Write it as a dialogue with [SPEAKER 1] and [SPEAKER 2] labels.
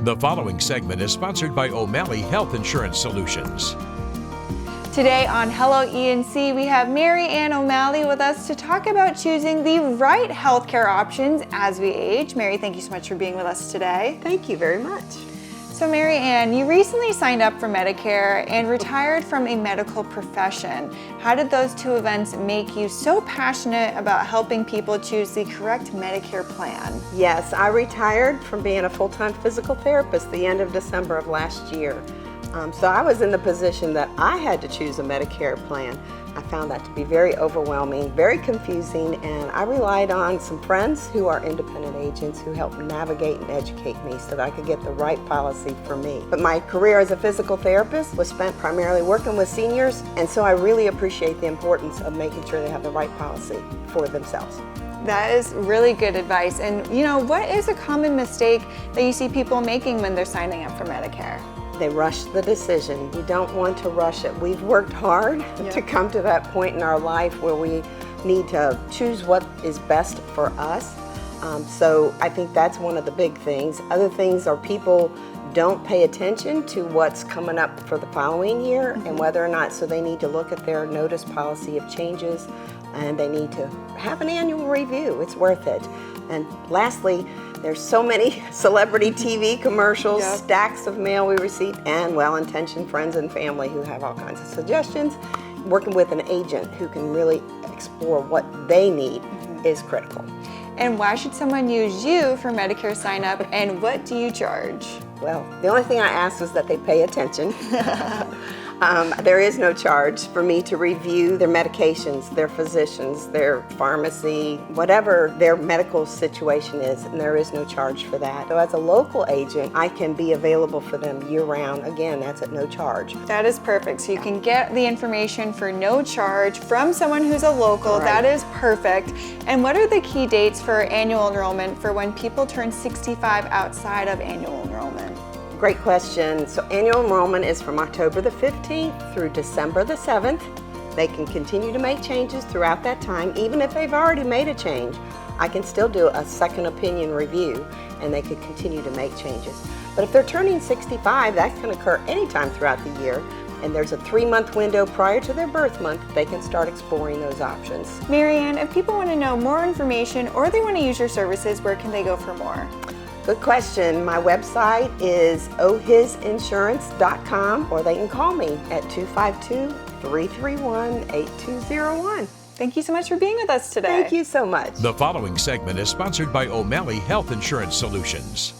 [SPEAKER 1] The following segment is sponsored by O'Malley Health Insurance Solutions.
[SPEAKER 2] Today on Hello ENC, we have Mary Ann O'Malley with us to talk about choosing the right healthcare options as we age. Mary, thank you so much for being with us today.
[SPEAKER 3] Thank you very much.
[SPEAKER 2] So Mary Ann, you recently signed up for Medicare and retired from a medical profession. How did those two events make you so passionate about helping people choose the correct Medicare plan?
[SPEAKER 3] Yes, I retired from being a full-time physical therapist the end of December of last year. So I was in the position that I had to choose a Medicare plan. I found that to be very overwhelming, very confusing, and I relied on some friends who are independent agents who helped navigate and educate me so that I could get the right policy for me. But my career as a physical therapist was spent primarily working with seniors, and so I really appreciate the importance of making sure they have the right policy for themselves.
[SPEAKER 2] That is really good advice. And what is a common mistake that you see people making when they're signing up for Medicare?
[SPEAKER 3] They rush the decision. You don't want to rush it. We've worked hard to come to that point in our life where we need to choose what is best for us. So I think that's one of the big things. Other things are people don't pay attention to what's coming up for the following year and whether or not, so they need to look at their notice policy of changes and they need to have an annual review. It's worth it. And lastly, there's so many celebrity TV commercials, stacks of mail we receive, and well-intentioned friends and family who have all kinds of suggestions. Working with an agent who can really explore what they need is critical.
[SPEAKER 2] And why should someone use you for Medicare sign-up, and what do you charge?
[SPEAKER 3] Well, the only thing I ask is that they pay attention. There is no charge for me to review their medications, their physicians, their pharmacy, whatever their medical situation is, and there is no charge for that. So as a local agent, I can be available for them year-round. Again, that's at no charge.
[SPEAKER 2] That is perfect. So you can get the information for no charge from someone who's a local.
[SPEAKER 3] Right.
[SPEAKER 2] That is perfect. And what are the key dates for annual enrollment for when people turn 65 outside of annual enrollment?
[SPEAKER 3] Great question. So annual enrollment is from October the 15th through December the 7th. They can continue to make changes throughout that time. Even if they've already made a change, I can still do a second opinion review and they could continue to make changes. But if they're turning 65, that can occur anytime throughout the year. And there's a 3-month window prior to their birth month, they can start exploring those options.
[SPEAKER 2] Mary Ann, if people want to know more information or they want to use your services, where can they go for more?
[SPEAKER 3] Good question. My website is ohisinsurance.com, or they can call me at 252-331-8201.
[SPEAKER 2] Thank you so much for being with us today.
[SPEAKER 3] Thank you so much.
[SPEAKER 1] The following segment is sponsored by O'Malley Health Insurance Solutions.